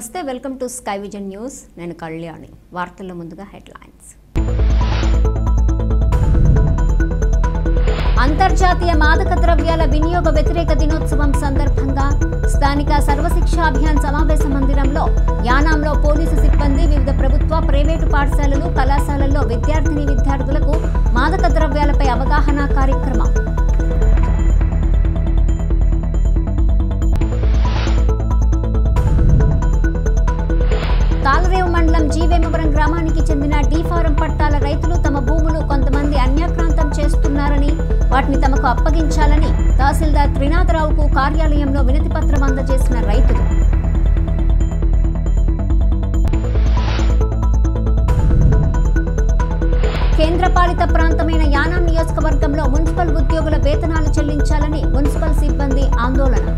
నమస్తే welcome to sky vision news నేను కళ్యాణి వార్తల్లో ముందుగా హెడ్లైన్స్ అంతర్జాతీయ మాదక ద్రవ్యాల వినియోగ వ్యతిరేక దినోత్సవం సందర్భంగా స్థానిక సర్వశిక్షా అభియాన్ సమావేశ మందిరంలో యానాంలో పోలీసు సిబ్బంది వివిధ ప్రభుత్వ ప్రైవేటు పాఠశాలలు కళాశాలల్లో విద్యార్థులకు మాదక ద్రవ్యాలపై అవగాహన కార్యక్రమం తాళరేవు మండలం జీవేమవరం గ్రామానికి చెందిన డి ఫారం పట్టాల రైతులు తమ భూములు కొంతమంది అన్యాక్రాంతం చేస్తున్నారని వాటిని తమకు అప్పగించాలని తహసీల్దార్ త్రినాథరావుకు కార్యాలయంలో వినతి పత్రం అందజేసిన రైతులు కేంద్రపాలిత ప్రాంతమైన యానాం నియోజకవర్గంలో మున్సిపల్ ఉద్యోగుల వేతనాలు చెల్లించాలని మున్సిపల్ సిబ్బంది ఆందోళన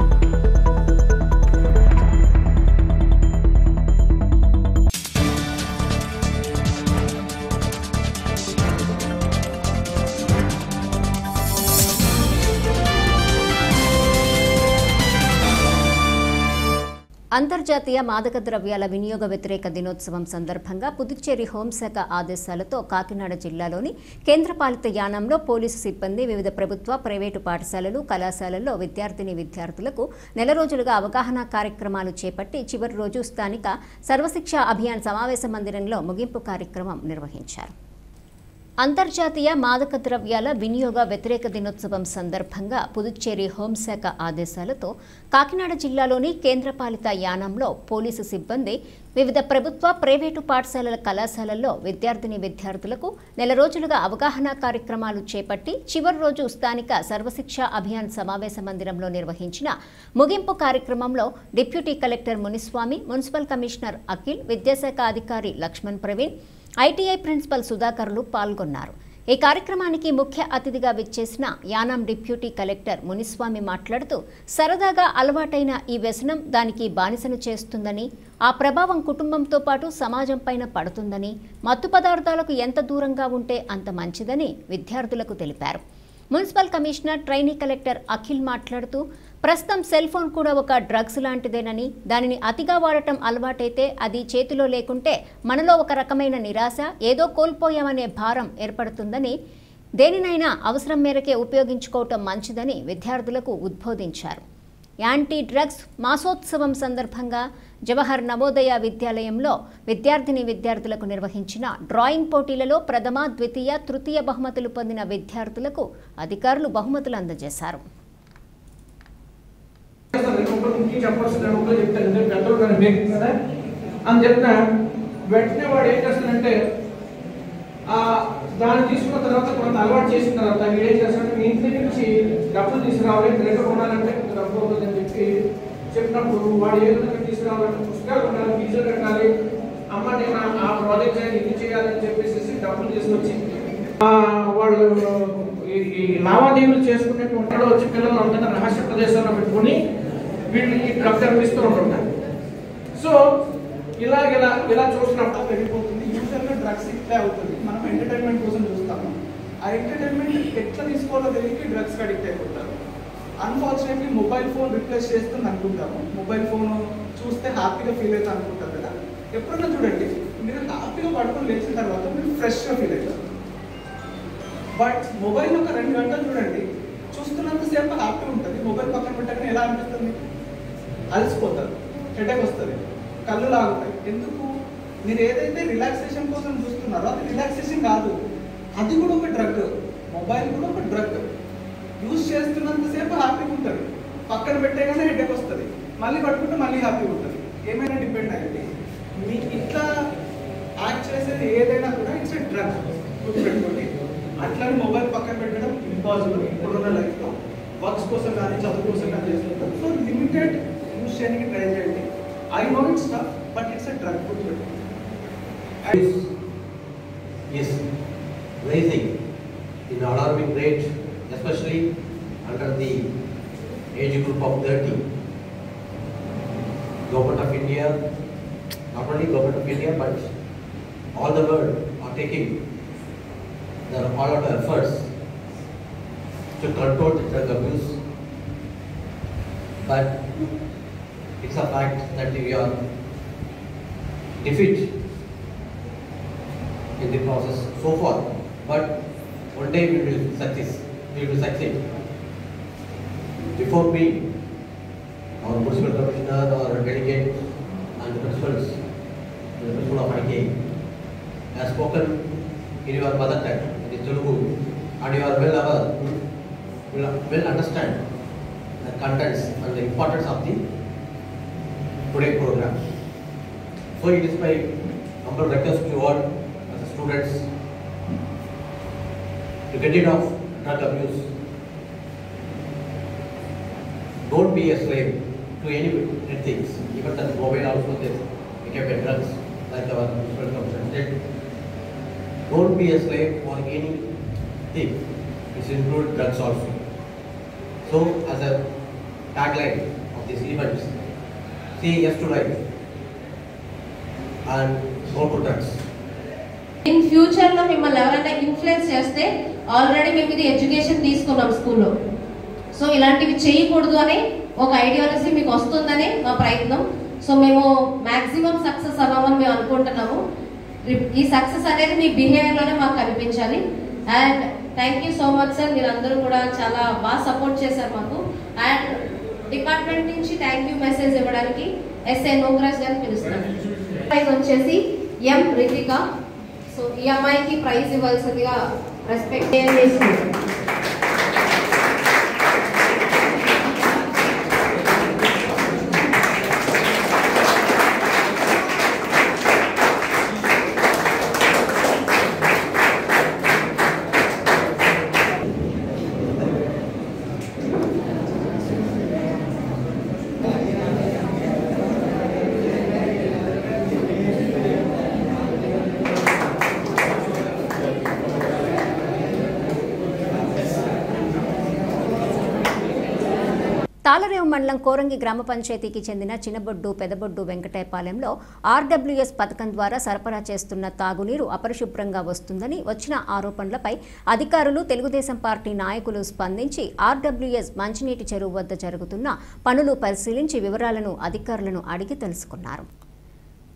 అంతర్జాతీయ మాదక ద్రవ్యాల వినియోగ వ్యతిరేక దినోత్సవం సందర్భంగా పుదుచ్చేరి హోంశాఖ ఆదేశాలతో కాకినాడ జిల్లాలోని కేంద్రపాలిత యానంలో పోలీసు సిబ్బంది వివిధ ప్రభుత్వ ప్రైవేటు పాఠశాలలు కళాశాలల్లో విద్యార్థులకు నెల రోజులుగా అవగాహన కార్యక్రమాలు చేపట్టి చివరి రోజు స్థానిక సర్వశిక్షా అభియాన్ సమావేశ మందిరంలో ముగింపు కార్యక్రమం నిర్వహించారు. అంతర్జాతీయ మాదక ద్రవ్యాల వినియోగ వ్యతిరేక దినోత్సవం సందర్భంగా పుదుచ్చేరి హోంశాఖ ఆదేశాలతో కాకినాడ జిల్లాలోని కేంద్రపాలిత యానంలో పోలీసు సిబ్బంది వివిధ ప్రభుత్వ ప్రైవేటు పాఠశాలల కళాశాలల్లో విద్యార్థులకు నెల రోజులుగా అవగాహన కార్యక్రమాలు చేపట్టి చివరి రోజు స్థానిక సర్వశిక్షా అభియాన్ సమావేశ మందిరంలో నిర్వహించిన ముగింపు కార్యక్రమంలో deputy collector Muniswamy, municipal commissioner Akhil, విద్యాశాఖ అధికారి లక్ష్మణ్ ప్రవీణ్, ఐటీఐ ప్రిన్సిపల్ సుధాకర్లు పాల్గొన్నారు. ఈ కార్యక్రమానికి ముఖ్య అతిథిగా విచ్చేసిన యానాం డిప్యూటీ కలెక్టర్ మునిస్వామి మాట్లాడుతూ సరదాగా అలవాటైన ఈ వ్యసనం దానికి బానిసను చేస్తుందని, ఆ ప్రభావం కుటుంబంతో పాటు సమాజంపైన పడుతుందని, మత్తు పదార్థాలకు ఎంత దూరంగా ఉంటే అంత మంచిదని విద్యార్థులకు తెలిపారు. Municipal commissioner trainee collector Akhil మాట్లాడుతూ ప్రస్తుతం సెల్ ఫోన్ కూడా ఒక డ్రగ్స్ లాంటిదేనని, దానిని అతిగా వాడటం అలవాటైతే అది చేతిలో లేకుంటే మనలో ఒక రకమైన నిరాశ, ఏదో కోల్పోయామనే భారం ఏర్పడుతుందని, దేనినైనా అవసరం మేరకే ఉపయోగించుకోవటం మంచిదని విద్యార్థులకు ఉద్బోధించారు. యాంటీ డ్రగ్స్ మాసోత్సవం సందర్భంగా జవహర్ నవోదయ విద్యాలయంలో విద్యార్థులకు నిర్వహించిన డ్రాయింగ్ పోటీలలో ప్రథమ, ద్వితీయ, తృతీయ బహుమతులు పొందిన విద్యార్థులకు అధికారులు బహుమతులు అందజేశారు. వెంటనే వాడు ఏం చేస్తాడంటే దాన్ని తీసుకున్న తర్వాత కొంత అలవాటు చేసిన తర్వాత వీడు ఏం చేస్తాడంటే మీ ఇంటి నుంచి డబ్బులు తీసుకురావాలి, రెండు కొనాలంటే డబ్బు అవుతుందని చెప్పి చెప్పినప్పుడు వాడు ఏ విధంగా తీసుకురావాలంటే పుస్తకాలు కొనాలి, ఫీజులు కట్టాలి, అమ్మ నేను ఆ ప్రాజెక్ట్ చేయాలి, ఇది చేయాలని చెప్పేసి డబ్బులు తీసుకొచ్చి వాళ్ళు ఈ లావాదేవీలు చేసుకునేటువంటి వచ్చి పిల్లలు అందరినీ రహస్య ప్రదేశాల్లో పెట్టుకుని వీళ్ళు ఈ డ్రగ్ అనిపిస్తూ ఉంటుంటారు. సో ఇలా చూసినప్పుడు పెరిగిపోతుంది. యూజువల్గా డ్రగ్స్ ఇట్లే అవుతుంది. మనం ఎంటర్టైన్మెంట్ కోసం చూస్తాము. ఆ ఎంటర్టైన్మెంట్ ఎట్లా తీసుకోవాలో తెలియక డ్రగ్స్కి అడిక్ట్ అయిపోతారు. అన్ఫార్చునేట్లీ మొబైల్ ఫోన్ రిప్లేస్ చేస్తుంది అనుకుంటాము. మొబైల్ ఫోన్ చూస్తే హ్యాపీగా ఫీల్ అవుతా అనుకుంటారు కదా. ఎప్పుడన్నా చూడండి, మీరు హ్యాపీగా పడుకొని లేచిన తర్వాత మీరు ఫ్రెష్గా ఫీల్ అవుతారు. బట్ మొబైల్ ఒక 2 గంటలు చూడండి, చూస్తున్నంతసేపు హ్యాపీ ఉంటుంది. మొబైల్ పక్కన పెట్టగానే ఎలా అనిపిస్తుంది? అలసిపోతారు, హెడేక్ వస్తుంది, కళ్ళు లాగుతాయి. ఎందుకు? మీరు ఏదైతే రిలాక్సేషన్ కోసం చూస్తున్నారో అది రిలాక్సేషన్ కాదు, అది కూడా ఒక డ్రగ్. మొబైల్ కూడా ఒక డ్రగ్. యూజ్ చేస్తున్నంతసేపు హ్యాపీగా ఉంటుంది, పక్కన పెట్టేగానే హెడేక్ వస్తుంది, మళ్ళీ పట్టుకుంటే మళ్ళీ హ్యాపీగా ఉంటుంది. ఏమైనా డిపెండ్ అయ్యింది. మీకు ఇట్లా యాక్ట్ చేసేది ఏదైనా కూడా ఇట్స్ ఎ డ్రగ్. గుర్తుపెట్టుకోండి. అట్లానే మొబైల్ పక్కన పెట్టడం ఇంపాసిబుల్ ఇప్పుడున్న లైఫ్లో. వర్క్స్ కోసం కానీ చదువు కోసం కానీ చేస్తుంటారు. సో లిమిటెడ్ యూజ్ చేయడానికి ట్రై చేయండి. I know it's tough, but it's a drug. Is rising in alarming rate, especially under the age group of 30. Government of India, not only Government of India, but all the world are taking all out efforts to control the drug abuse. But it's a fact that we are defeat in the process so far, but one day we will succeed. Before me, our municipal commissioner or delegate and the principals, the principal of IK has spoken in your mother tongue, in Telugu, and you are well understand the contents and the importance of the today program. So it is my humble request to all as students to get rid of drug abuse. Don't be a slave to any things. Even that mobile also they became a drugs, like our municipal commission said. Don't be a slave for anything. It includes drugs also. So as a tagline of these events, say yes to life and no to drugs. In ఫ్యూచర్లో మిమ్మల్ని ఎవరైనా influence చేస్తే already మేము ఇది education తీసుకున్నాం స్కూల్లో. So ఇలాంటివి చేయకూడదు అని ఒక ఐడియాలజీ మీకు వస్తుందని మా ప్రయత్నం. సో మేము మ్యాక్సిమం సక్సెస్ అవ్వమని మేము అనుకుంటున్నాము. ఈ సక్సెస్ అనేది మీ బిహేవియర్లోనే మాకు కనిపించాలి. And thank you so much sir, మీరందరూ కూడా చాలా బాగా సపోర్ట్ చేశారు మాకు. అండ్ డిపార్ట్మెంట్ నుంచి థ్యాంక్ యూ మెసేజ్ ఇవ్వడానికి ఎస్ఐ నోగ్రాజ్ గారిని పిలుస్తున్నాను. ప్రైజ్ వచ్చేసి ఎం రితిక. సో ఈ అమ్మాయికి ప్రైజ్ ఇవ్వాల్సిందిగా రెస్పెక్ట్ చేస్తుంది. తాళరేవు మండలం కోరంగి గ్రామ పంచాయతీకి చెందిన చిన్నబొడ్డు పెదబొడ్డు వెంకటాయపాలెంలో ఆర్డబ్ల్యూఎస్ పథకం ద్వారా సరఫరా చేస్తున్న తాగునీరు అపరిశుభ్రంగా వస్తుందని వచ్చిన ఆరోపణలపై అధికారులు తెలుగుదేశం పార్టీ నాయకులు స్పందించి ఆర్డబ్ల్యూఎస్ మంచినీటి చెరువు వద్ద జరుగుతున్న పనులు పరిశీలించి వివరాలను అధికారులను అడిగి తెలుసుకున్నారు.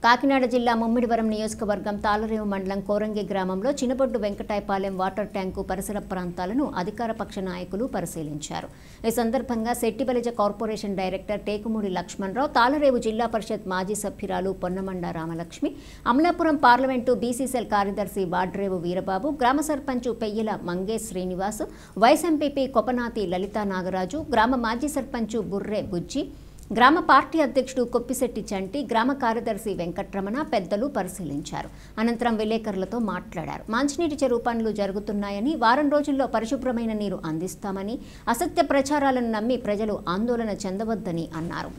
కాకినాడ జిల్లా ముమ్మిడివరం నియోజకవర్గం తాళరేవు మండలం కోరంగి గ్రామంలో చిన్నబొడ్డు వెంకటాయపాలెం వాటర్ ట్యాంకు పరిసర ప్రాంతాలను అధికార పక్ష నాయకులు పరిశీలించారు. ఈ సందర్భంగా శెట్టిబలిజ కార్పొరేషన్ డైరెక్టర్ టేకుమూడి లక్ష్మణరావు, తాళరేవు జిల్లా పరిషత్ మాజీ సభ్యురాలు పొన్నమండ రామలక్ష్మి, అమలాపురం పార్లమెంటు బీసీసీఎల్ కార్యదర్శి వాడ్రేవు వీరబాబు, గ్రామ సర్పంచు పెయ్యల మంగేష్ శ్రీనివాస్, వైస్ ఎంపీపీ కొపనాతి లలితా నాగరాజు, గ్రామ మాజీ సర్పంచు బుర్రె బుజ్జి, గ్రామ పార్టీ అధ్యక్షుడు కొప్పిశెట్టి చంటి, గ్రామ కార్యదర్శి వెంకట్రమణ పెద్దలు పరిశీలించారు. అనంతరం విలేకరులతో మాట్లాడారు. మంచినీటి చెరువు పనులు జరుగుతున్నాయని, వారం రోజుల్లో పరిశుభ్రమైన నీరు అందిస్తామని, అసత్య ప్రచారాలను నమ్మి ప్రజలు ఆందోళన చెందవద్దని అన్నారు.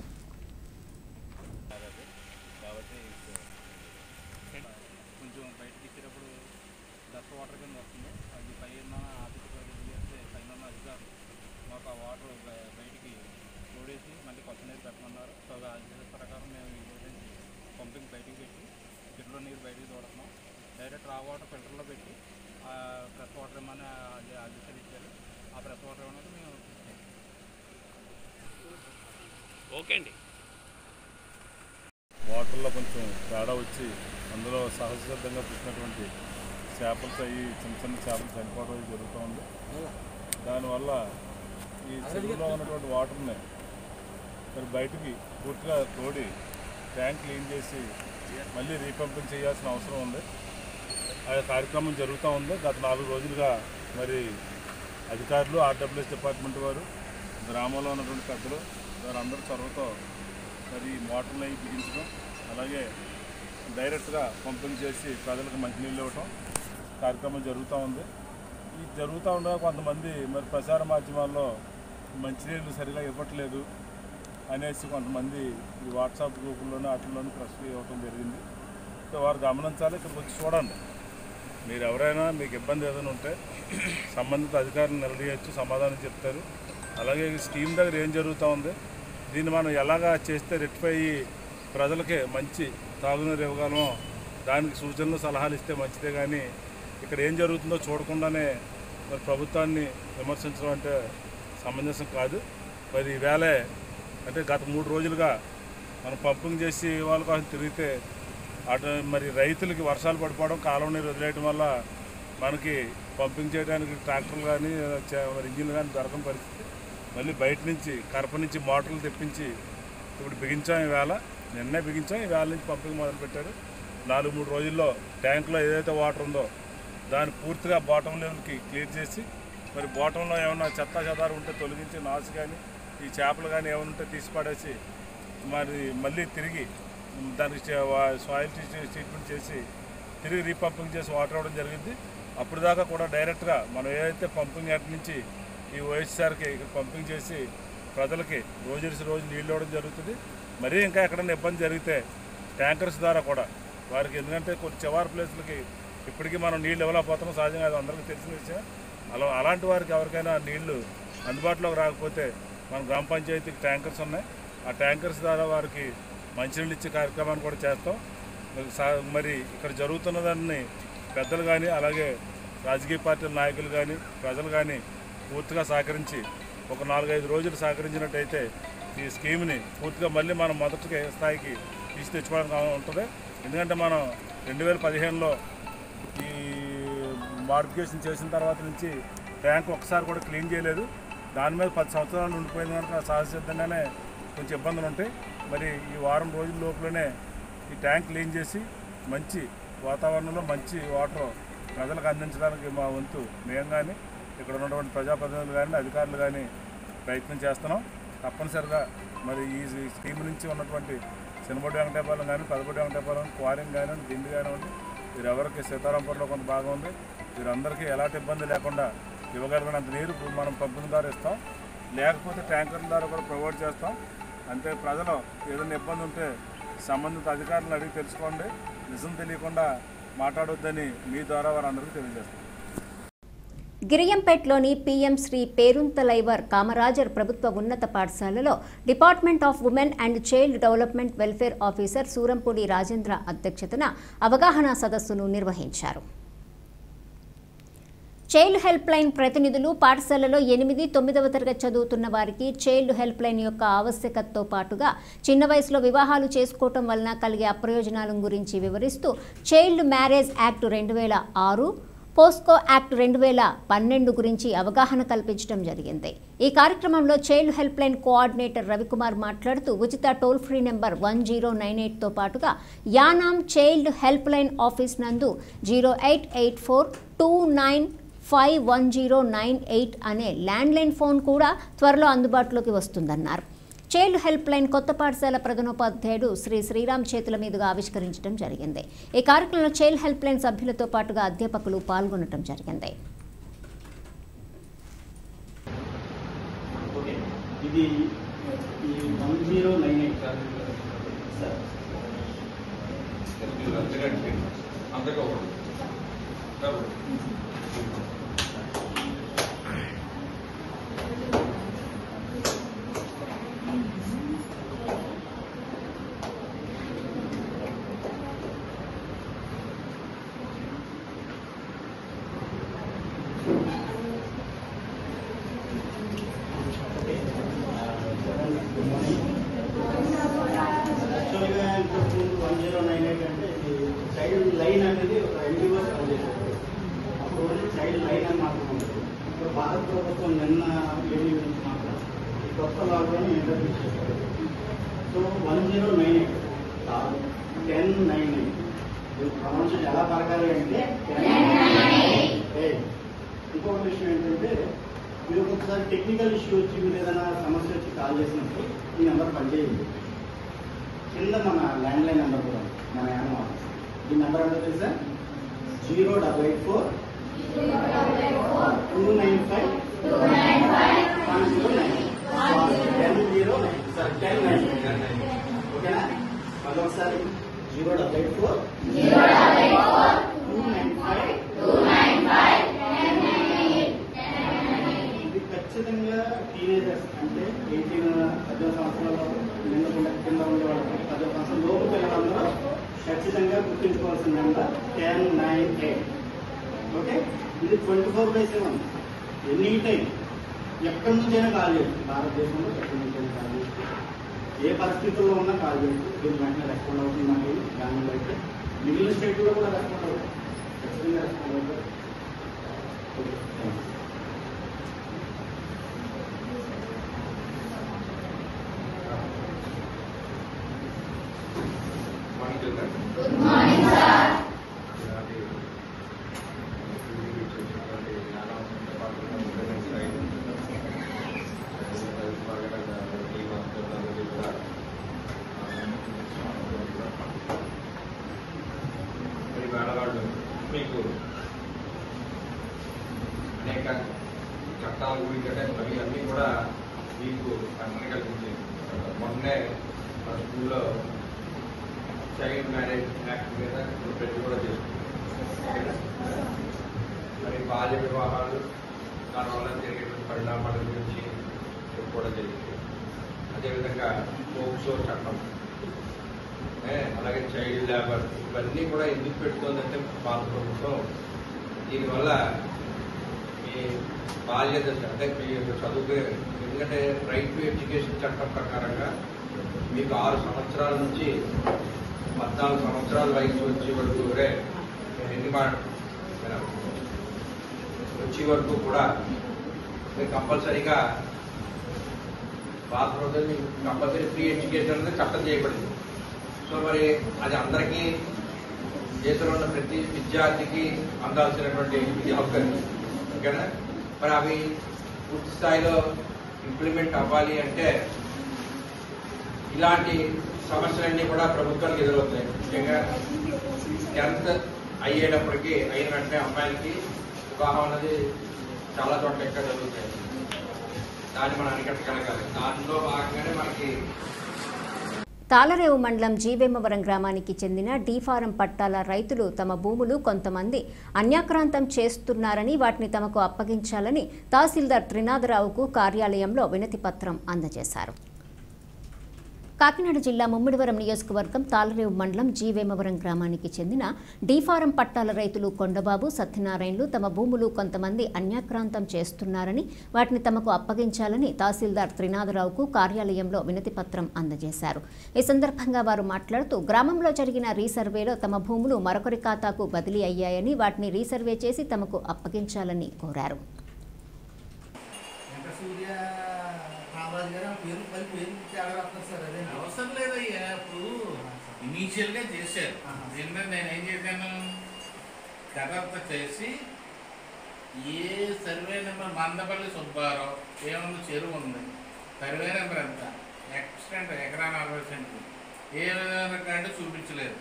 నీరు బయటికి తోడుతున్నాం. డైరెక్ట్ రా వాటర్ ఫిల్టర్లో పెట్టి ఫ్రెష్ వాటర్ ఏమన్నా ఆదేశాలు ఇచ్చారు. ఆ ఫ్రెష్ వాటర్ ఏమన్నా మేము ఓకే అండి. వాటర్లో కొంచెం తేడా వచ్చి అందులో సహజసిద్ధంగా పుట్టినటువంటి చేపలతో ఈ చిన్న చిన్న చేపలు చనిపోవడం జరుగుతూ ఉంది. దానివల్ల ఈ చెరువులో ఉన్నటువంటి వాటర్ని మరి బయటికి పూర్తిగా తోడి ట్యాంక్ క్లీన్ చేసి మళ్ళీ రీపంపింగ్ చేయాల్సిన అవసరం ఉంది. ఆ కార్యక్రమం జరుగుతూ ఉంది. గత 4 రోజులుగా మరి అధికారులు, ఆర్డబ్ల్యూఎస్ డిపార్ట్మెంట్ వారు, గ్రామంలో ఉన్నటువంటి పెద్దలు వారందరూ చొరవతో మరి మోటార్లు అవి బిగించడం, అలాగే డైరెక్ట్గా పంపింగ్ చేసి ప్రజలకు మంచినీళ్ళు ఇవ్వటం కార్యక్రమం జరుగుతూ ఉంది. ఈ జరుగుతూ ఉండగా కొంతమంది మరి ప్రసార మాధ్యమాల్లో మంచినీళ్ళు సరిగా ఇవ్వట్లేదు అనేసి కొంతమంది ఈ వాట్సాప్ గ్రూపుల్లోనూ వాటిల్లోనూ ప్రశ్న ఇవ్వటం జరిగింది. సో వారు గమనించాలి. ఇక్కడికి వచ్చి చూడండి. మీరు ఎవరైనా మీకు ఇబ్బంది ఏదైనా ఉంటే సంబంధిత అధికారులు నిలదీయచ్చు, సమాధానం చెప్తారు. అలాగే స్కీమ్ దగ్గర ఏం జరుగుతూ ఉంది, దీన్ని మనం ఎలాగా చేస్తే రెక్టిఫై ప్రజలకే మంచి తాగునీరు ఇవ్వగలమో దానికి సూచనలు సలహాలు ఇస్తే మంచిదే. కానీ ఇక్కడ ఏం జరుగుతుందో చూడకుండానే మరి ప్రభుత్వాన్ని విమర్శించడం అంటే సమంజసం కాదు. మరి ఈవేళ అంటే గత 3 రోజులుగా మనం పంపింగ్ చేసి వాళ్ళ కోసం తిరిగితే అటు మరి రైతులకి వర్షాలు పడిపోవడం, కాలువ నీరు వదిలేయడం వల్ల మనకి పంపింగ్ చేయడానికి ట్రాక్టర్లు కానీ ఇంజిన్లు కానీ దొరకని పరిస్థితి. మళ్ళీ బయట నుంచి కరప నుంచి మోటార్లు తెప్పించి ఇప్పుడు బిగించాం. ఈవేళ నిన్నే బిగించాం, ఈవేళ నుంచి పంపింగ్ మొదలుపెట్టారు. 4-3 రోజుల్లో ట్యాంకులో ఏదైతే వాటర్ ఉందో దాన్ని పూర్తిగా బాటమ్ లెవెల్కి క్లియర్ చేసి మరి బాటంలో ఏమన్నా చెత్త చెదారు ఉంటే తొలగించి నాసు కానీ ఈ చేపలు కానీ ఏమైనా ఉంటే తీసి పడేసి మరి మళ్ళీ తిరిగి దానికి సాయిల్ ట్రీట్మెంట్ చేసి తిరిగి రీపంపింగ్ చేసి వాటర్ ఇవ్వడం జరిగింది. అప్పుడు దాకా కూడా డైరెక్ట్గా మనం ఏదైతే పంపింగ్ యార్డ్ నుంచి ఈ వైఎస్ఆర్కి ఇక్కడ పంపింగ్ చేసి ప్రజలకి రోజు నీళ్ళు ఇవ్వడం జరుగుతుంది. మరీ ఇంకా ఎక్కడైనా ఇబ్బంది జరిగితే ట్యాంకర్స్ ద్వారా కూడా వారికి, ఎందుకంటే కొన్ని చివరి ప్లేస్లకి ఇప్పటికీ మనం నీళ్ళు ఇవ్వలేకపోతున్నాం, సహజంగా అది అందరికీ తెలిసిన విషయం. అలాంటి వారికి ఎవరికైనా నీళ్లు అందుబాటులోకి రాకపోతే మన గ్రామ పంచాయతీకి ట్యాంకర్స్ ఉన్నాయి. ఆ ట్యాంకర్స్ ద్వారా వారికి మంచినీళ్ళు ఇచ్చే కార్యక్రమాన్ని కూడా చేస్తాం. మరి ఇక్కడ జరుగుతున్న దాన్ని పెద్దలు కానీ అలాగే రాజకీయ పార్టీల నాయకులు కానీ ప్రజలు కానీ పూర్తిగా సహకరించి ఒక 4-5 రోజులు సహకరించినట్టయితే ఈ స్కీమ్ని పూర్తిగా మళ్ళీ మనం మొదటి స్థాయికి తీసి తెచ్చుకోవడానికి ఉంటుంది. ఎందుకంటే మనం 2015లో ఈ మాడిఫికేషన్ చేసిన తర్వాత నుంచి ట్యాంక్ ఒకసారి కూడా క్లీన్ చేయలేదు. దాని మీద 10 సంవత్సరాలు ఉండిపోయింది కనుక సహజసిద్ధంగానే కొంచెం ఇబ్బందులు ఉంటాయి. మరి ఈ వారం రోజుల లోపలనే ఈ ట్యాంక్ క్లీన్ చేసి మంచి వాతావరణంలో మంచి వాటర్ ప్రజలకు అందించడానికి మా వంతు మేము కానీ ఇక్కడ ఉన్నటువంటి ప్రజాప్రతినిధులు కానీ అధికారులు కానీ ప్రయత్నం చేస్తున్నాం. తప్పనిసరిగా మరి ఈ స్కీమ్ నుంచి ఉన్నటువంటి చిన్నబొడ్డి వెంకటేపాలెం కానీ పెద్దబొడ్డి వెంకటేపాలెం క్వారింగ్ కానీ దిండి కానివ్వండి వీరెవరికి సీతారాంపూర్లో కొంత భాగం ఉంది. వీరందరికీ ఎలాంటి ఇబ్బంది లేకుండా ఇవ్వగలిగినంత నీరు మనం పంపిణీ ద్వారా ఇస్తాం. లేకపోతే ట్యాంకర్ల ద్వారా కూడా ప్రొవైడ్ చేస్తాం. అంటే ప్రజలు ఏదైనా ఇబ్బంది ఉంటే సంబంధిత అధికారులను అడిగి తెలుసుకోండి. నిజం తెలియకుండా మాట్లాడొద్దని మీ ద్వారా వారందరికీ తెలియజేస్తాం. గిరియంపేటలోని పీఎం శ్రీ పేరుంతలైవర్ కామరాజర్ ప్రభుత్వ ఉన్నత పాఠశాలలో department of women and child development welfare officer Surampudi Rajendra అధ్యక్షతన అవగాహన సదస్సును నిర్వహించారు. చైల్డ్ హెల్ప్ లైన్ ప్రతినిధులు పాఠశాలలో 8-9వ తరగతి చదువుతున్న వారికి చైల్డ్ హెల్ప్ లైన్ యొక్క ఆవశ్యకతతో పాటుగా చిన్న వయసులో వివాహాలు చేసుకోవటం వలన కలిగే అప్రయోజనాల గురించి వివరిస్తూ child marriage act 2006, POCSO act 2012 గురించి అవగాహన కల్పించడం జరిగింది. ఈ కార్యక్రమంలో child help line coordinator Ravikumar మాట్లాడుతూ ఉచిత టోల్ ఫ్రీ నెంబర్ 1098తో పాటుగా Yanam child help line office నందు 0884295198 అనే ల్యాండ్లైన్ ఫోన్ కూడా త్వరలో అందుబాటులోకి వస్తుందన్నారు. చైల్డ్ హెల్ప్ లైన్ కొత్త పాఠశాల ప్రధానోపాధ్యాయుడు శ్రీ శ్రీరామ్ చేతుల మీదుగా ఆవిష్కరించడం జరిగింది. ఈ కార్యక్రమంలో చైల్డ్ హెల్ప్ లైన్ సభ్యులతో పాటుగా అధ్యాపకులు పాల్గొనడం జరిగింది. చైల్డ్ లైన్ అనేది ఒక ఎన్జిఓ పనిచేస్తుంది. అప్పుడు చైల్డ్ లైన్ అని మాట్లాడుతుంది. ఇప్పుడు భారత ప్రభుత్వం నిన్న ఏమి గురించి మాట్లాడుతుంది, ఈ కొత్త లాగానే ఇంట్రడ్యూస్ చేస్తారు. సో 1098 కాదు 1099. ప్రొనౌన్షన్ ఎలా పలకాలి అంటే 1098. ఇంకొక విషయం ఏంటంటే మీరు ఒకసారి టెక్నికల్ ఇష్యూ వచ్చి మీరు ఏదైనా సమస్య వచ్చి కాల్ చేసినప్పుడు ఈ నెంబర్ పనిచేయండి. కింద మన ల్యాండ్ లైన్ నెంబర్ కూడా మన యానం ఆఫీస్. ఈ నెంబర్ అంటే తెలుసా? 084-295-1009. ఓకేనా? మళ్ళీ ఒకసారి 084-295-1009. ఇది ఖచ్చితంగా టీనేజర్స్ అంటే 18 సంవత్సరాల కింద ఉండే వాళ్ళకి 10 సంవత్సరాల లోపు పిల్లలందరూ ఖచ్చితంగా గుర్తించుకోవాల్సిన నెంబర్ 1098. ఓకే, ఇది 24/7 ఎనీ టైం ఎక్కడి నుంచైనా కాల్ చేయొచ్చు. భారతదేశంలో ఎక్కడి నుంచైనా కాల్ చేయొచ్చు. ఏ పరిస్థితుల్లో ఉన్నా కాల్ చేయొచ్చు. దీని వెంటనే రెస్పాండ్ అవుతుంది. నాకు దానిలో అయితే మిగిలిన స్టేట్లో కూడా రెస్పాండ్ అవుతారు, ఖచ్చితంగా రెస్పాండ్ అవుతారు. Good morning sir. వేళగాళ్ళు మీకు అనేక చట్టాల గురించి అంటే అవి అన్నీ కూడా మీకు రక్షణ కల్పించింది. మొన్నే మన స్కూల్లో చైల్డ్ మ్యారేజ్ యాక్ట్ మీద ప్రతి కూడా చేసుకుంటాం. మరి బాల్య వివాహాలు దానివల్ల జరిగేటువంటి పరిణామాల గురించి కూడా జరిగింది. అదేవిధంగా పోక్సో చట్టం, అలాగే చైల్డ్ లేబర్, ఇవన్నీ కూడా ఎందుకు పెడుతోందంటే భారత ప్రభుత్వం దీనివల్ల మీ బాల్య దశ అంటే మీ చదువుకునే, ఎందుకంటే రైట్ టు ఎడ్యుకేషన్ చట్టం ప్రకారంగా మీకు 6 సంవత్సరాల నుంచి 14 సంవత్సరాల వయసు వచ్చే వరకు వచ్చే వరకు కూడా మీరు కంపల్సరీగా భారత ప్రభుత్వం మీకు కంపల్సరీ ఫ్రీ ఎడ్యుకేషన్ అనేది చట్టం చేయబడింది. సో మరి అది అందరికీ దేశంలో ఉన్న ప్రతి విద్యార్థికి అందాల్సినటువంటి ఇది హక్కు, ఓకేనా? మరి అవి పూర్తి స్థాయిలో ఇంప్లిమెంట్ అవ్వాలి అంటే ఇలాంటి సమస్యలన్నీ కూడా ప్రభుత్వానికి ఎదురవుతాయి. ముఖ్యంగా 10th అయ్యేటప్పటికీ అయిన వెంటనే అమ్మాయిలకి వివాహం అనేది చాలా చోట్ల ఎక్కడ జరుగుతాయి. దాన్ని మనం అరికట్టగలగాలి. దానిలో భాగంగానే మనకి తాళరేవు మండలం జీవేమవరం గ్రామానికి చెందిన డీఫారం పట్టాల రైతులు తమ భూములు కొంతమంది అన్యాక్రాంతం చేస్తున్నారని, వాటిని తమకు అప్పగించాలని తహసీల్దార్ త్రినాథరావుకు కార్యాలయంలో వినతి పత్రం అందజేశారు. కాకినాడ జిల్లా ముమ్మిడివరం నియోజకవర్గం తాళరేవు మండలం జీవేమవరం గ్రామానికి చెందిన డీఫారం పట్టాల రైతులు కొండబాబు, సత్యనారాయణలు తమ భూములు కొంతమంది అన్యాక్రాంతం చేస్తున్నారని, వాటిని తమకు అప్పగించాలని తహసీల్దార్ త్రినాథరావుకు కార్యాలయంలో వినతి పత్రం అందజేశారు. ఈ సందర్భంగా వారు మాట్లాడుతూ గ్రామంలో జరిగిన రీసర్వేలో తమ భూములు మరొకరి ఖాతాకు బదిలీ అయ్యాయని, వాటిని రీసర్వే చేసి తమకు అప్పగించాలని కోరారు. అవసరం లేదయ్యా, ఇప్పుడు ఇనీషియల్ గా చేశారు. దీని మీద నేను ఏం చేశాను, కదర్త చేసి ఏ సర్వే నెంబర్ మందపల్లి సుబ్బారావు ఏమన్నా చెరువు ఉంది, సర్వే నెంబర్ ఎంత, ఎక్స్టెంట్ ఎకరా 40 సెంట్లు, ఏ విధంగా కంటే చూపించలేదు.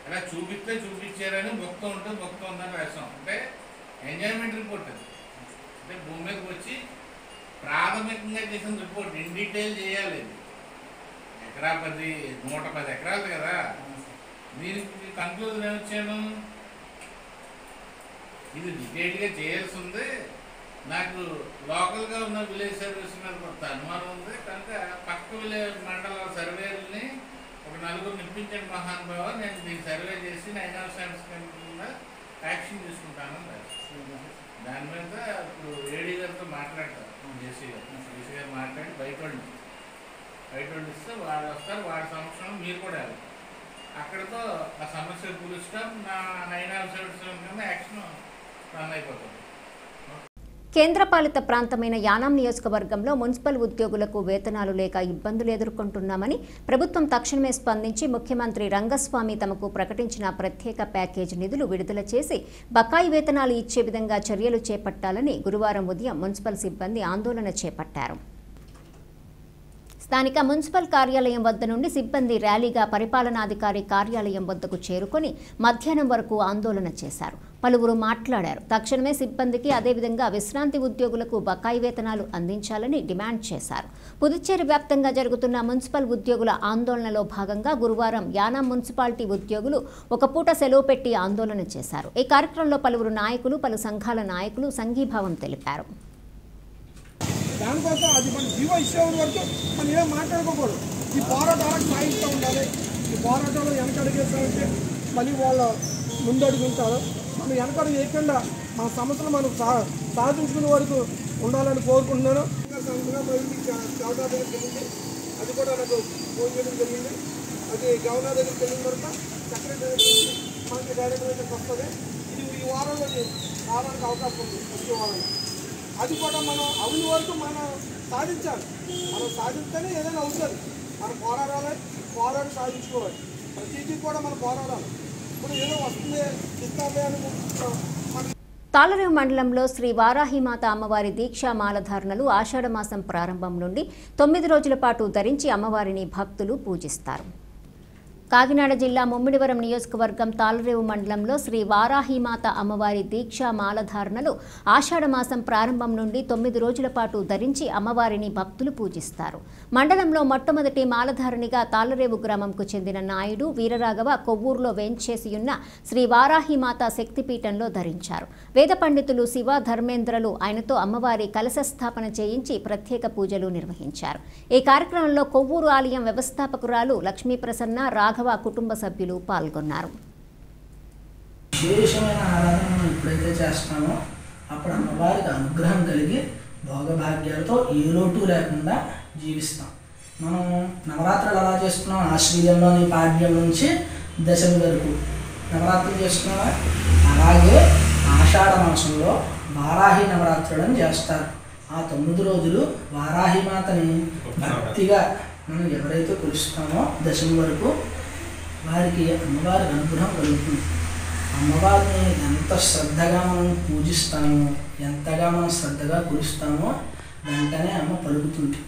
అలా చూపిస్తే చూపించారని మొత్తం ఉంటే మొత్తం ఉందని రాసాం. అంటే ఎంజాయ్మెంట్ రిపోర్ట్ అది. అంటే భూమి మీదకి వచ్చి ప్రాథమికంగా చేసిన రిపోర్ట్ ఇన్ డీటెయిల్ చేయాలి. ఎకరా 110 ఎకరాలు కదా. దీనికి కంక్లూజన్ ఏమొచ్చాను, ఇది డీటెయిల్గా చేయాల్సి ఉంది. నాకు లోకల్గా ఉన్న విలేజ్ సర్వీస్ మీద కొంత అనుమానం ఉంది కనుక పక్క విలేజ్ మండల సర్వేలని ఒక 4 నిప్పించండి మహానుభావ, నేను దీన్ని సర్వే చేసి 9 సెంట్స్ కింద యాక్షన్ తీసుకుంటాను. దాని మీద ఇప్పుడు ఏడీ గారితో మాట్లాడతారు, జేసీ గారు మాట్లాడి బయట ఇస్తే వాడు వస్తారు, వాడి సంవత్సరం మీరు కూడా వెళ్ళాలి. అక్కడితో ఆ సమస్య పులుస్తాం, నా 9 సెంట్స్ కింద యాక్షన్ రన్ అయిపోతుంది. కేంద్రపాలిత ప్రాంతమైన యానాం నియోజకవర్గంలో మున్సిపల్ ఉద్యోగులకు వేతనాలు లేక ఇబ్బందులు ఎదుర్కొంటున్నామని ప్రభుత్వం తక్షణమే స్పందించి ముఖ్యమంత్రి రంగస్వామి తమకు ప్రకటించిన ప్రత్యేక ప్యాకేజ్ నిధులు విడుదల చేసి బకాయి వేతనాలు ఇచ్చే విధంగా చర్యలు చేపట్టాలని గురువారం ఉదయం మున్సిపల్ సిబ్బంది ఆందోళన చేపట్టారు. స్థానిక మున్సిపల్ కార్యాలయం వద్ద నుండి సిబ్బంది ర్యాలీగా పరిపాలనాధికారి కార్యాలయం వద్దకు చేరుకొని మధ్యాహ్నం వరకు ఆందోళన చేశారు. పలువురు మాట్లాడారు. తక్షణమే సిబ్బందికి అదేవిధంగా విశ్రాంతి ఉద్యోగులకు బకాయి వేతనాలు అందించాలని డిమాండ్ చేశారు. పుదుచ్చేరి వ్యాప్తంగా జరుగుతున్న మున్సిపల్ ఉద్యోగుల ఆందోళనలో భాగంగా గురువారం యానాం మున్సిపాలిటీ ఉద్యోగులు ఒక పూట సెలవు పెట్టి ఆందోళన చేశారు. ఈ కార్యక్రమంలో పలువురు నాయకులు, పలు సంఘాల నాయకులు సంఘీభావం తెలిపారు. దానికోసం అది మన జీవో ఇచ్చే వరకు మనం ఏం మాట్లాడుకోకూడదు. ఈ పోరాటాలకు సాయిస్తూ ఉండాలి. ఈ పోరాటంలో వెనకడుగేస్తామంటే మళ్ళీ వాళ్ళు ముందడుగుంటారు. మనం వెనకడు వేయకుండా మన సమస్యలు మనం సాధించుకునే వరకు ఉండాలని కోరుకుంటున్నాను. గవర్నర్ దగ్గరికి వెళ్ళింది, అది కూడా నాకు ఫోన్ చేయడం జరిగింది. అది గవర్నర్ దగ్గరికి వెళ్ళిన తర్వాత సెక్రటరీ మనకి డైరెక్ట్ రేటెడ్ వస్తుంది. ఇది ఈ వారంలో రావడానికి అవకాశం ఉంది, వచ్చే వారంలో. అది కూడా మనం అవుని వరకు మనం సాధించాలి. మనం సాధిస్తేనే ఏదైనా అవుతుంది. మనం పోరాడి సాధించుకోవాలి. ప్రతిదీ కూడా మనం పోరాడాలి. ఇప్పుడు ఏదో వస్తుంది ఇస్తామే అని తాళరేవు మండలంలో శ్రీ వారాహిమాత అమ్మవారి దీక్షా మాలధారణలు ఆషాఢమాసం ప్రారంభం నుండి 9 రోజుల పాటు ధరించి అమ్మవారిని భక్తులు పూజిస్తారు. కాకినాడ జిల్లా ముమ్మిడివరం నియోజకవర్గం తాళరేవు మండలంలో శ్రీ వారాహిమాత అమ్మవారి దీక్షా మాలధారణలు ఆషాఢమాసం ప్రారంభం నుండి 9 రోజుల పాటు ధరించి అమ్మవారిని భక్తులు పూజిస్తారు. మండలంలో మొట్టమొదటి మాలధారణిగా తాళరేవు గ్రామంకు చెందిన నాయుడు వీరరాఘవ కొవ్వూరులో వేంచేసియున్న శ్రీ వారాహిమాత శక్తిపీఠంలో ధరించారు. వేద పండితులు శివ ధర్మేంద్రలు ఆయనతో అమ్మవారి కలశ స్థాపన చేయించి ప్రత్యేక పూజలు నిర్వహించారు. ఈ కార్యక్రమంలో కొవ్వూరు ఆలయం వ్యవస్థాపకురాలు లక్ష్మీప్రసన్న రాఘవ కుటుంబ సభ్యులు పాల్గొన్నారు. విశేషమైన ఆరాధన మనం ఎప్పుడైతే చేస్తామో అప్పుడు అమ్మవారికి అనుగ్రహం కలిగి భోగభాగ్యాలతో ఏ లోటు లేకుండా జీవిస్తాం. మనం నవరాత్రులు ఎలా చేస్తున్నాం? ఆశ్వీయంలోని పాడ్యం నుంచి దశమి వరకు నవరాత్రులు చేస్తున్నామా? అలాగే ఆషాఢ మాసంలో వారాహి నవరాత్రులను చేస్తారు. ఆ 9 రోజులు వారాహిమాతని భక్తిగా మనం ఎవరైతే కొలుస్తామో దశమి వరకు వారికి అమ్మవారి అనుగ్రహం కలుగుతుంది. అమ్మవారిని ఎంత శ్రద్ధగా మనం పూజిస్తామో, ఎంతగా మనం శ్రద్ధగా కొలుస్తామో వెంటనే అమ్మ పలుకుతుంది.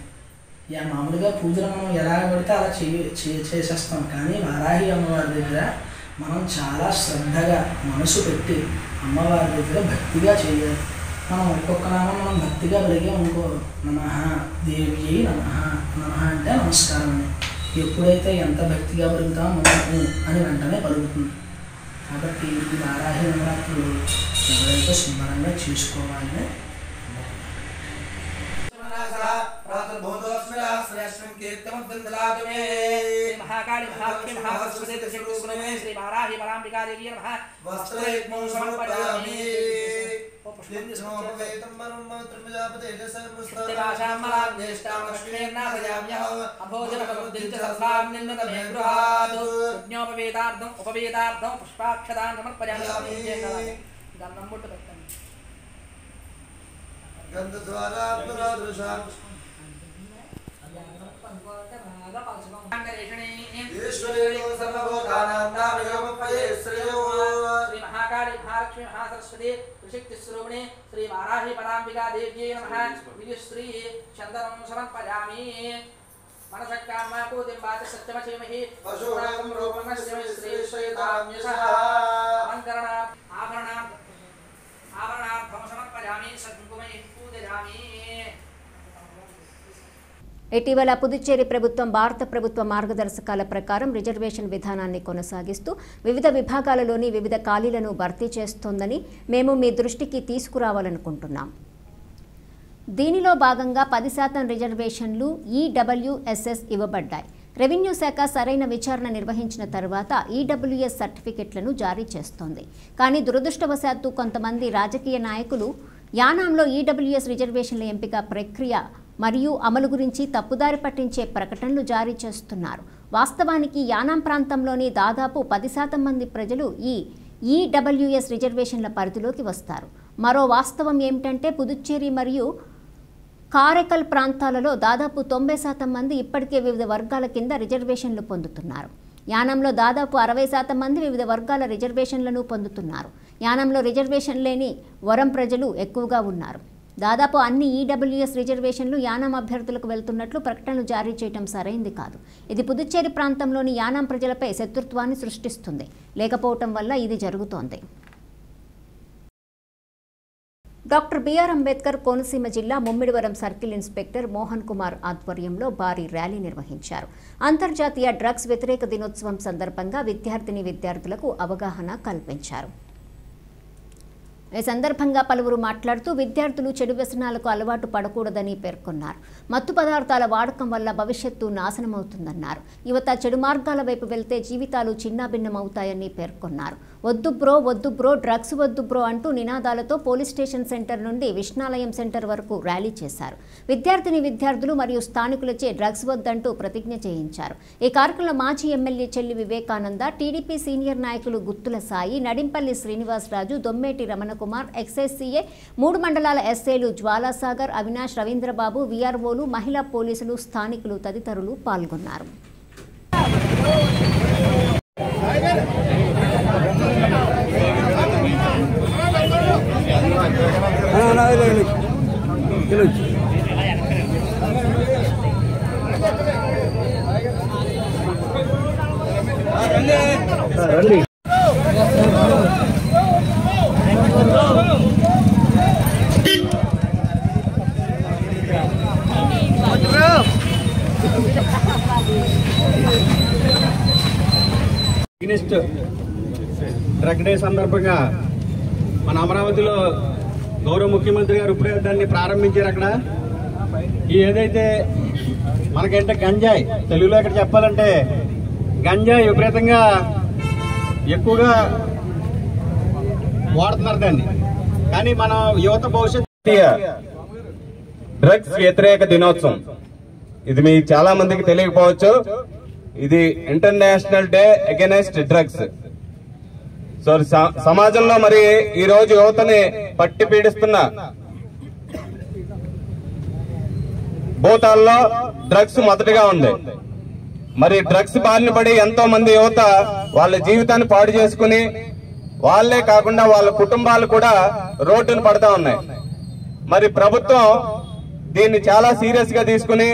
ఇక మామూలుగా పూజలు మనం ఎలా పడితే అలా చేసేస్తాం. కానీ వారాహి అమ్మవారి దగ్గర మనం చాలా శ్రద్ధగా మనసు పెట్టి అమ్మవారి దగ్గర భక్తిగా చేయాలి. మనం ఒక్కొక్క నామం మనం భక్తిగా పలిగే అనుకో, నమః దేవి నమః నమః అంటే నమస్కారం అని. ఎప్పుడైతే ఎంత భక్తిగా పలుకుతామో అని వెంటనే పలుకుతుంది. కాబట్టి ఈ వారాహి నవరాత్రులు ఎవరైతే శుభ్రంగా చేసుకోవాలని महाकाली महालक्ष्मी महासरस्वती त्रिशूलग्रमे श्री वाराहि पराम्बिका देवी नमः वस्त्रैक्मं समर्पयामि उपवेदार्थम पुष्पाक्षदान समर्पयामि गन्धं मुट्टु పెట్టండి गन्धद्वारा पुरादृशां श्री महाकाली महालक्ष्मी महासरस्वती त्रिशक्ति स्वरूपिणी श्री वाराहि पराम्बिका देव्यै नमः श्री चंदनं समर्पयामि मनसक्कामको दिवाच सत्यमचेमहि पशुरागं रूपमस्य श्री श्रीताम्यसः आभरणार्थं समर्पयामि सद्गुमै पूजयामि. ఇటీవల పుదుచ్చేరి ప్రభుత్వం భారత ప్రభుత్వ మార్గదర్శకాల ప్రకారం రిజర్వేషన్ విధానాన్ని కొనసాగిస్తూ వివిధ విభాగాలలోని వివిధ ఖాళీలను భర్తీ చేస్తోందని మేము మీ దృష్టికి తీసుకురావాలనుకుంటున్నాం. దీనిలో భాగంగా 10% రిజర్వేషన్లు ఈడబ్ల్యూఎస్ఎస్ ఇవ్వబడ్డాయి. రెవెన్యూ శాఖ సరైన విచారణ నిర్వహించిన తర్వాత ఈడబ్ల్యూఎస్ సర్టిఫికెట్లను జారీ చేస్తోంది. కానీ దురదృష్టవశాత్తు కొంతమంది రాజకీయ నాయకులు యానాంలో ఈడబ్ల్యూఎస్ రిజర్వేషన్ల ఎంపిక ప్రక్రియ మరియు అమలు గురించి తప్పుదారి పట్టించే ప్రకటనలు జారీ చేస్తున్నారు. వాస్తవానికి యానాం ప్రాంతంలోని దాదాపు 10% మంది ప్రజలు ఈ ఈడబ్ల్యూఎస్ రిజర్వేషన్ల పరిధిలోకి వస్తారు. మరో వాస్తవం ఏమిటంటే పుదుచ్చేరి మరియు కారైకల్ ప్రాంతాలలో దాదాపు 90% మంది ఇప్పటికే వివిధ వర్గాల కింద రిజర్వేషన్లు పొందుతున్నారు. యానంలో దాదాపు 60% మంది వివిధ వర్గాల రిజర్వేషన్లను పొందుతున్నారు. యానంలో రిజర్వేషన్ లేని వరం ప్రజలు ఎక్కువగా ఉన్నారు. దాదాపు అన్ని ఈడబ్ల్యూఎస్ రిజర్వేషన్లు యానాం అభ్యర్థులకు వెళ్తున్నట్లు ప్రకటనలు జారీ చేయడం సరైంది కాదు. ఇది పుదుచ్చేరి ప్రాంతంలోని యానాం ప్రజలపై శత్రుత్వాన్ని సృష్టిస్తుంది. లేకపోవటం వల్ల ఇది జరుగుతోంది. డాక్టర్ బిఆర్ అంబేద్కర్ కోనసీమ జిల్లా ముమ్మిడివరం సర్కిల్ ఇన్స్పెక్టర్ మోహన్ కుమార్ ఆధ్వర్యంలో భారీ ర్యాలీ నిర్వహించారు. అంతర్జాతీయ డ్రగ్స్ వ్యతిరేక దినోత్సవం సందర్భంగా విద్యార్థినులకు అవగాహన కల్పించారు. ఈ సందర్భంగా పలువురు మాట్లాడుతూ విద్యార్థులు చెడు వ్యసనాలకు అలవాటు పడకూడదని పేర్కొన్నారు. మత్తు పదార్థాల వాడకం వల్ల భవిష్యత్తు నాశనమవుతుందన్నారు. యువత చెడు మార్గాల వైపు వెళ్తే జీవితాలు చిన్నాభిన్నమవుతాయని పేర్కొన్నారు. వద్దు బ్రో డ్రగ్స్ వద్దు బ్రో అంటూ నినాదాలతో పోలీస్ స్టేషన్ సెంటర్ నుండి విష్ణాలయం సెంటర్ వరకు ర్యాలీ చేశారు. విద్యార్థులు మరియు స్థానికులచే డ్రగ్స్ వద్దంటూ ప్రతిజ్ఞ చేయించారు. ఈ కార్యక్రమంలో మాజీ ఎమ్మెల్యే చెల్లి వివేకానంద, టీడీపీ సీనియర్ నాయకులు గుత్తుల సాయి, నడింపల్లి శ్రీనివాసరాజు, దొమ్మేటి రమణకుమార్, ఎక్సైజ్ 3 మండలాల ఎస్ఐలు జ్వాలాసాగర్, అవినాష్, రవీంద్రబాబు, వీఆర్ఓలు, మహిళా పోలీసులు, స్థానికులు తదితరులు పాల్గొన్నారు. డ్రగ్ డే సందర్భంగా మన అమరావతిలో గౌరవ ముఖ్యమంత్రి గారు ఇప్పుడే దాన్ని ప్రారంభించారు. అక్కడ ఏదైతే మనకంటే గంజాయి, తెలుగులో ఇక్కడ చెప్పాలంటే గంజాయి విపరీతంగా ఎక్కువగా వాడుతున్నారు దాన్ని. కానీ మన యువత భవిష్యత్తు డ్రగ్స్ వ్యతిరేక దినోత్సవం ఇది మీకు చాలా మందికి తెలియకపోవచ్చు. ఇది international day against drugs. So సమాజంలో మరి ఈ రోజు యువతని పట్టి పీడిస్తున్న భూతాల్లో డ్రగ్స్ మొదటిగా ఉంది. మరి డ్రగ్స్ బారిన పడి ఎంతో మంది యువత వాళ్ళ జీవితాన్ని పాడు చేసుకుని వాళ్లే కాకుండా వాళ్ళ కుటుంబాలు కూడా రోడ్డును పడతా ఉన్నాయి. మరి ప్రభుత్వం దీన్ని చాలా సీరియస్ గా తీసుకుని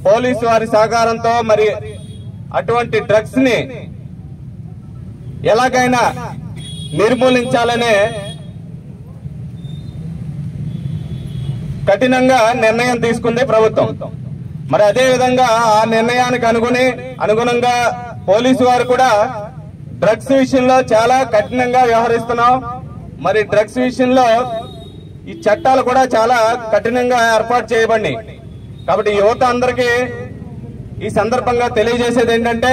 పోలీసు వారి సహకారంతో మరి అటువంటి డ్రగ్స్ ని ఎలాగైనా నిర్మూలించాలనే కఠినంగా నిర్ణయం తీసుకుంది ప్రభుత్వం. మరి అదే విధంగా ఆ నిర్ణయానికి అనుగుణంగా పోలీసు వారు కూడా డ్రగ్స్ విషయంలో చాలా కఠినంగా వ్యవహరిస్తున్నాం. మరి డ్రగ్స్ విషయంలో ఈ చట్టాలు కూడా చాలా కఠినంగా ఏర్పాటు చేయబడినాయి. కాబట్టి యువత అందరికీ ఈ సందర్భంగా తెలియజేసేది ఏంటంటే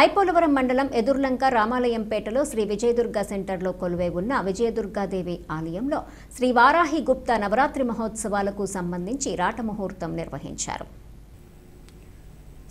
ఐపోలవరం మండలం ఎదుర్లంక రామాలయంపేటలో శ్రీ విజయదుర్గ సెంటర్లో కొలువై ఉన్న విజయదుర్గాదేవి ఆలయంలో శ్రీ వారాహి గుప్తా నవరాత్రి మహోత్సవాలకు సంబంధించి రాటముహూర్తం నిర్వహించారు.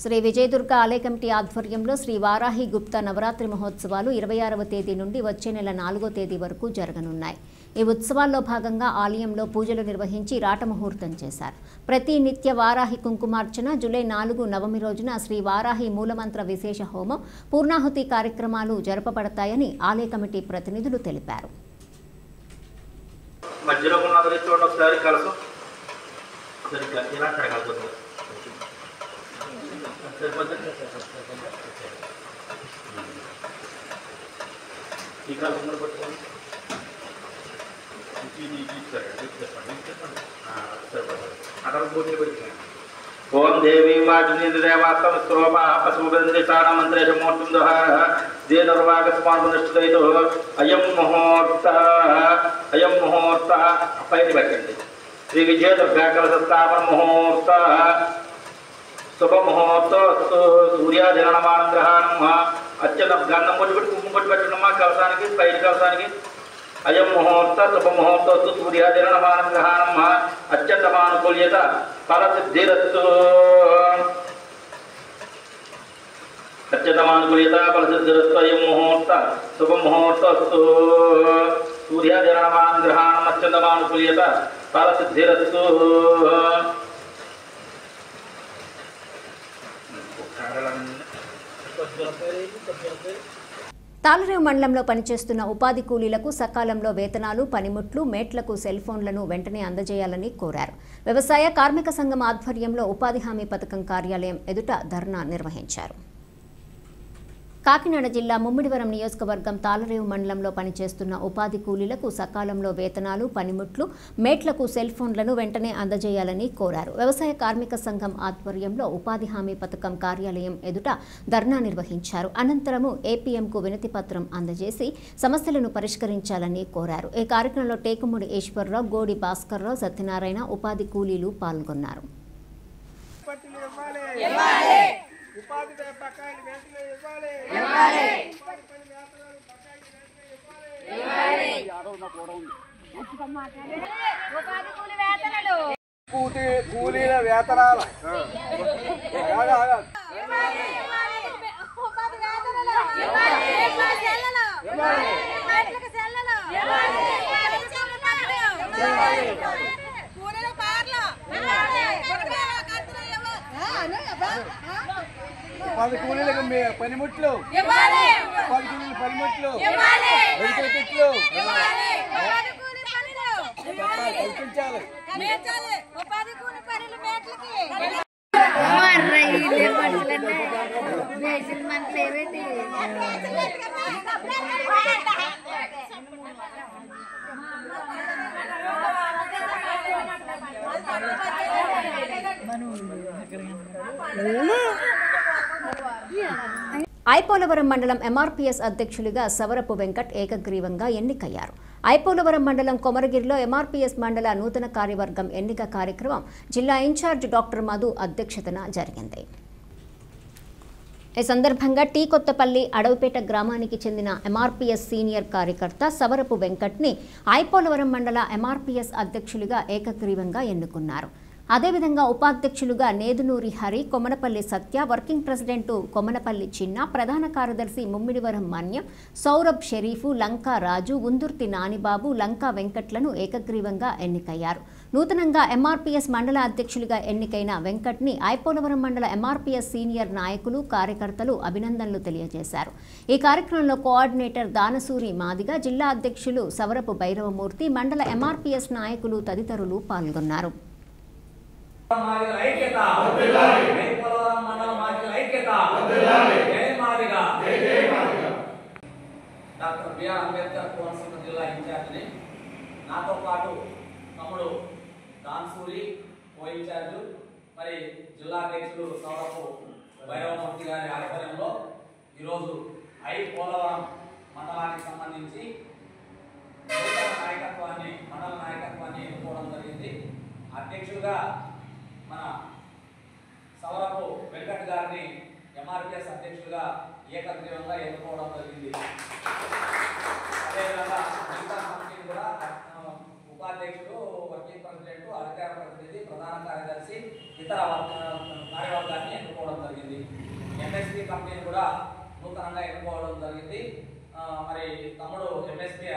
శ్రీ విజయదుర్గ ఆలయ కమిటీ ఆధ్వర్యంలో శ్రీ వారాహి గుప్తా నవరాత్రి మహోత్సవాలు 26వ తేదీ నుండి వచ్చే నెల 4వ తేదీ వరకు జరగనున్నాయి. ఈ ఉత్సవాల్లో భాగంగా ఆలయంలో పూజలు నిర్వహించి రాటముహూర్తం చేశారు. ప్రతి నిత్య వారాహి కుంకుమార్చన, జూలై 4 నవమి రోజున శ్రీ వారాహి మూలమంత్ర విశేష హోమం, పూర్ణాహుతి కార్యక్రమాలు జరపబడతాయని ఆలయ కమిటీ ప్రతినిధులు తెలిపారు. ओम देवी वाचुनीदेवास्तम स्तोपा पशुबंद्रिसाण मंत्रेश मोर्तुम दहार जे दरवाग स्मार्मनिष्ठितो अयम मुहूर्त पైని పెట్టండి. శ్రీ విజయదుర్గా కలశ స్థాపన ముహూర్త శుభ ముహూర్త సూర్యాజనమానం గ్రహణం అత్యంత గంధం కొట్టి పెట్టి కుంకుమ కొట్టి పెట్టడమ్మా కలశానికి పైన కలశానికి. అయం ముహూర్త శుభ ముహూర్త సూర్యాజనమానం గ్రహణం అత్యంతమానుకూల్యత ఫలసిద్ధిరస్తు. అత్యంతమానుకూల్యత ఫలసిద్ధిరస్తు. అయం ముహూర్త శుభ ముహూర్త సూర్యాజనమానం గ్రహణం అత్యంతమానుకూల్యత ఫలసిద్ధిరస్తు. తాళరేవు మండలంలో పనిచేస్తున్న ఉపాధి కూలీలకు సకాలంలో వేతనాలు, పనిముట్లు, మేట్లకు సెల్ ఫోన్లను వెంటనే అందజేయాలని కోరారు. వ్యవసాయ కార్మిక సంఘం ఆధ్వర్యంలో ఉపాధి హామీ పథకం కార్యాలయం ఎదుట ధర్నా నిర్వహించారు. కాకినాడ జిల్లా ముమ్మిడివరం నియోజకవర్గం తాళరేవు మండలంలో పనిచేస్తున్న ఉపాధి కూలీలకు సకాలంలో వేతనాలు, పనిముట్లు, మేట్లకు సెల్ ఫోన్లను వెంటనే అందజేయాలని కోరారు. వ్యవసాయ కార్మిక సంఘం ఆధ్వర్యంలో ఉపాధి హామీ పథకం కార్యాలయం ఎదుట ధర్నా నిర్వహించారు. అనంతరము ఏపీఎంకు వినతి పత్రం అందజేసి సమస్యలను పరిష్కరించాలని కోరారు. ఈ కార్యక్రమంలో టేకుముడి ఈశ్వరరావు, గోడి భాస్కర్రావు, సత్యనారాయణ, ఉపాధి కూలీలు పాల్గొన్నారు. ఉపాధి బకాయిలు వెంటనే ఇవ్వాలి. కూలీల వేతనాలు ఉపాధి కూలీలకు పనిముట్లు, ఉపాధి కూలీల పనిముట్లు, మెడికల్ కిట్లు కల్పించాలి. ఐపోలవరం మండలం ఎంఆర్పీఎస్ అధ్యక్షులుగా సవరపు వెంకట్ ఏకగ్రీవంగా ఎన్నికయ్యారు. ఐపోలవరం మండలం కొమరగిరిలో ఎంఆర్పీఎస్ మండల నూతన కార్యవర్గం ఎన్నిక కార్యక్రమం జిల్లా ఇన్ఛార్జ్ డాక్టర్ మధు అధ్యక్షతన జరిగింది. ఈ సందర్భంగా టీ కొత్తపల్లి అడవిపేట గ్రామానికి చెందిన ఎంఆర్పీఎస్ సీనియర్ కార్యకర్త సవరపు వెంకట్ని ఐపోలవరం మండల ఎంఆర్పీఎస్ అధ్యక్షులుగా ఏకగ్రీవంగా ఎన్నుకున్నారు. అదేవిధంగా ఉపాధ్యక్షులుగా నేదునూరి హరి, కొమనపల్లి సత్య, వర్కింగ్ ప్రెసిడెంట్ కొమనపల్లి చిన్న, ప్రధాన కార్యదర్శి ముమ్మిడివరం మన్యం, సౌరభ్ షరీఫు, లంకా రాజు, ఉందుర్తి నానిబాబు, లంకా వెంకట్లను ఏకగ్రీవంగా ఎన్నికయ్యారు. నూతనంగా ఎంఆర్పీఎస్ మండల అధ్యక్షులుగా ఎన్నికైన వెంకట్ని ఐపోలవరం మండల ఎంఆర్పీఎస్ సీనియర్ నాయకులు, కార్యకర్తలు అభినందనలు తెలియజేశారు. ఈ కార్యక్రమంలో కోఆర్డినేటర్ దానసూరి మాదిగ, జిల్లా అధ్యక్షులు సవరపు భైరవమూర్తి, మండల ఎంఆర్పీఎస్ నాయకులు తదితరులు పాల్గొన్నారు. డాక్టర్ బిఆర్ అంబేద్కర్ కోనసీమ జిల్లా ఇన్ఛార్జిని, నాతో పాటు తమ్ముడు దాన్సూరి కో ఇన్ఛార్జు, మరి జిల్లా అధ్యక్షులు సౌరపు భైరవమూర్తి గారి ఆధ్వర్యంలో ఈరోజు ఐపోలవరం మండలానికి సంబంధించి మండల నాయకత్వాన్ని ఎన్నుకోవడం జరిగింది. అధ్యక్షులుగా మన సవరపు వెంకట్ గారిని ఎంఆర్పీఎస్ అధ్యక్షులుగా ఏకగ్రీవంగా ఎన్నుకోవడం జరిగింది. అదేవిధంగా మిగతా కమిటీని కూడా ఉపాధ్యక్షుడు, వర్కింగ్ ప్రెసిడెంట్, అధికార ప్రతినిధి, ప్రధాన కార్యదర్శి, ఇతర కార్యవర్గాన్ని ఎన్నుకోవడం జరిగింది. ఎంఎస్పీ కమిటీని కూడా నూతనంగా ఎన్నుకోవడం జరిగింది. మరి తమ్ముడు ఎంఎస్పీ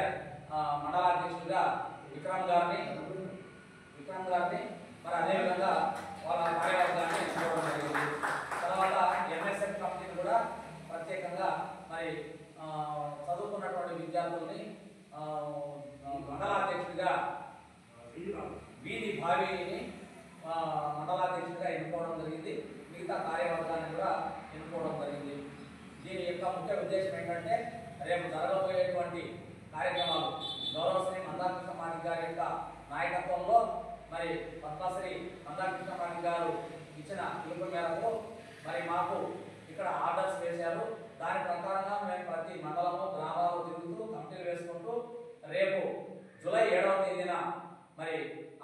మండలాధ్యక్షుడిగా విక్రమ్ గారిని మరి అదేవిధంగా వాళ్ళ కార్యవర్గాన్ని ఎన్నుకోవడం జరిగింది. తర్వాత ఎంఎస్ఎఫ్ కమిటీని కూడా ప్రత్యేకంగా మరి చదువుకున్నటువంటి విద్యార్థుల్ని మండలాధ్యక్షుడిగా వీధి భావిని మండలాధ్యక్షుడిగా ఎన్నుకోవడం జరిగింది. మిగతా కార్యవర్గాన్ని కూడా ఎన్నుకోవడం జరిగింది. దీని యొక్క ముఖ్య ఉద్దేశం ఏంటంటే రేపు జరగబోయేటువంటి కార్యక్రమాలు గౌరవశ్రీ మందాకృష్ణ మాణిక్ గారి యొక్క నాయకత్వంలో మరి పద్మశ్రీ మందాకృష్ణ మాణిక్ గారు ఇచ్చిన పిలుపు మేరకు మరి మాకు ఇక్కడ ఆర్డర్స్ వేశారు. దాని ప్రకారంగా మేము ప్రతి మండలము, గ్రామాలు తిరుగుతూ కమిటీలు వేసుకుంటూ రేపు జూలై 7వ తేదీన మరి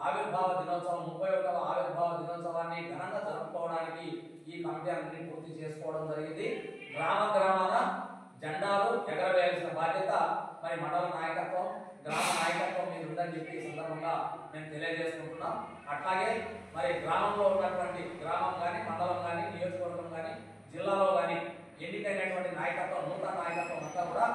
ఆవిర్భావ దినోత్సవం, 31వ ఆవిర్భావ దినోత్సవాన్ని ఘనంగా జరుపుకోవడానికి ఈ కమిటీ అన్నింటినీ పూర్తి చేసుకోవడం జరిగింది. గ్రామాన జెండాలు ఎగరవేయాల్సిన బాధ్యత మరి మండల నాయకత్వం, గ్రామ నాయకత్వం మీద ఉందని చెప్పి ఈ సందర్భంగా మేము తెలియజేసుకుంటున్నాం. అట్లాగే మరి గ్రామంలో ఉన్నటువంటి గ్రామం కానీ, మండలం కానీ, నియోజకవర్గం కానీ, జిల్లాలో కానీ ఎన్నికైనటువంటి నాయకత్వం, నూతన నాయకత్వం అంతా కూడా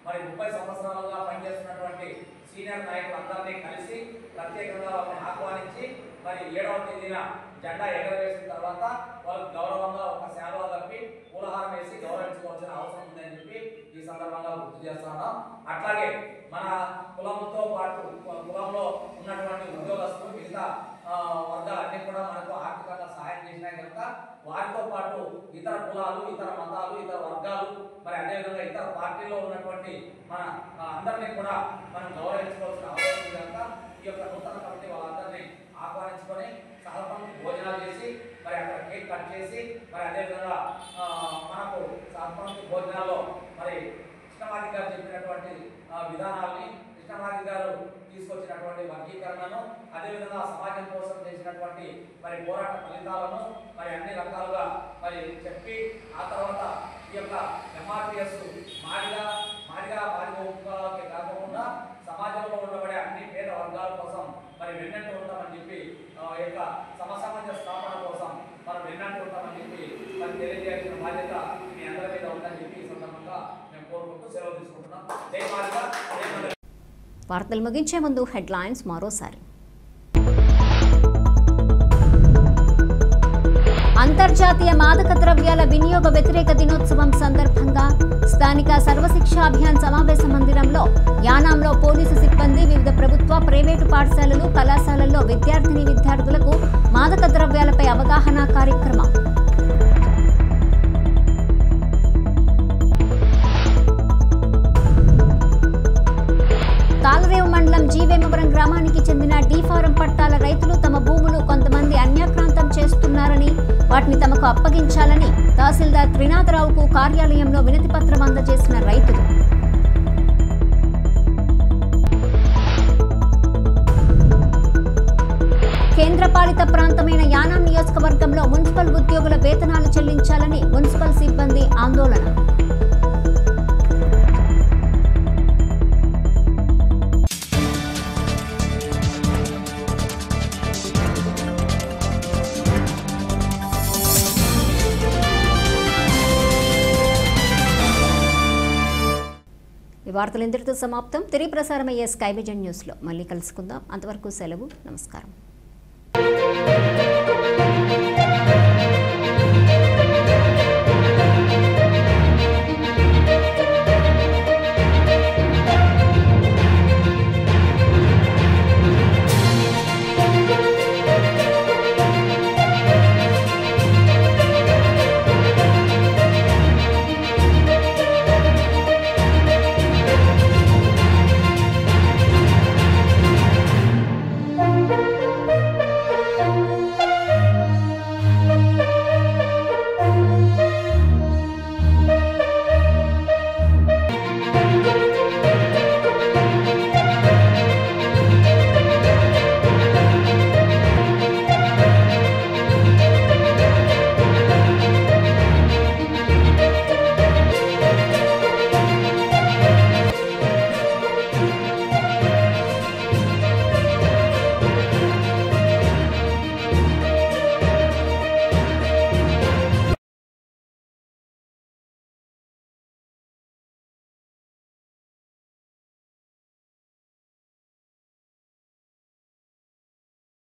మరి 30 సంవత్సరాలుగా పనిచేస్తున్నటువంటి సీనియర్ నాయకులందరినీ కలిసి ప్రత్యేకంగా వాళ్ళని ఆహ్వానించి మరి 7వ తేదీన జెండా ఎగరవేసిన తర్వాత వాళ్ళకి గౌరవంగా ఒక శాలువ కప్పి పూలహారం వేసి గౌరవించుకోవాల్సిన అవసరం ఉందని చెప్పి ఈ సందర్భంగా గుర్తు చేస్తున్నాం. అట్లాగే మన కులంతో పాటు కులంలో ఉన్నటువంటి ఉద్యోగస్తులు, మిగతా వర్గాలన్నీ కూడా మనకు ఆర్థికంగా సహాయం చేసినాయి కనుక వారితో పాటు ఇతర కులాలు, ఇతర మతాలు, ఇతర వర్గాలు, మరి అదేవిధంగా ఇతర పార్టీలో ఉన్నటువంటి మన అందరినీ కూడా మనం గౌరవించుకోవాల్సిన అవసరం ఉంది కనుక ఈ యొక్క నూతన కమిటీ వాళ్ళందరినీ ఆహ్వానించుకొని సహపంక్తి భోజనాలు చేసి మరి అక్కడ కేక్ కట్ చేసి మరి అదేవిధంగా మనకు సహపంక్తి భోజనాల్లో మరి కృష్ణమాది గారు చెప్పినటువంటి విధానాలని, కృష్ణమాది గారు తీసుకొచ్చినటువంటి వర్గీకరణను, అదేవిధంగా సమాజం కోసం చేసినటువంటి మరి పోరాట ఫలితాలను మరి అన్ని రకాలుగా మరి చెప్పి ఆ తర్వాత ఈ యొక్క ఎంఆర్పిఎస్ మాదిగా ఉపకులాలకే కాకుండా సమాజంలో ఉండబడే అన్ని పేద వర్గాల కోసం మరి వెన్నట్టు ఉంటామని చెప్పి ఈ యొక్క సమసమాజ స్థాపన కోసం మనం వెన్నట్టు ఉంటామని చెప్పి మరి తెలియజేయాల్సిన బాధ్యత మీ అందరి మీద ఉందని చెప్పి ఈ సందర్భంగా మేము కోరుకుంటూ సెలవు తీసుకుంటున్నాం. జై మాదిగా, జై మండలి. వార్తలు ముగించే ముందు హెడ్లైన్స్ మరోసారి. అంతర్జాతీయ మాదక ద్రవ్యాల వినియోగ వ్యతిరేక దినోత్సవం సందర్భంగా స్థానిక సర్వశిక్షా అభియాన్ సమావేశ మందిరంలో యానాంలో పోలీసు సిబ్బంది వివిధ ప్రభుత్వ, ప్రైవేటు పాఠశాలలు, కళాశాలల్లో విద్యార్థులకు మాదక ద్రవ్యాలపై అవగాహన కార్యక్రమం. తాళరేవు మండలం జీవేమవరం గ్రామానికి చెందిన డి ఫారం పట్టాల రైతులు తమ భూములు కొంతమంది అన్యాక్రాంతం చేస్తున్నారని, వాటిని తమకు అప్పగించాలని తహసీల్దార్ త్రినాథరావుకు కార్యాలయంలో వినతి పత్రం అందజేసిన రైతులు. కేంద్రపాలిత ప్రాంతమైన యానాం నియోజకవర్గంలో మున్సిపల్ ఉద్యోగుల వేతనాలు చెల్లించాలని మున్సిపల్ సిబ్బంది ఆందోళన. ఈ వార్తలు ఇంతటితో సమాప్తం. తిరిగి ప్రసారమయ్యే స్కై విజన్ న్యూస్లో మళ్ళీ కలుసుకుందాం. అంతవరకు సెలవు. నమస్కారం.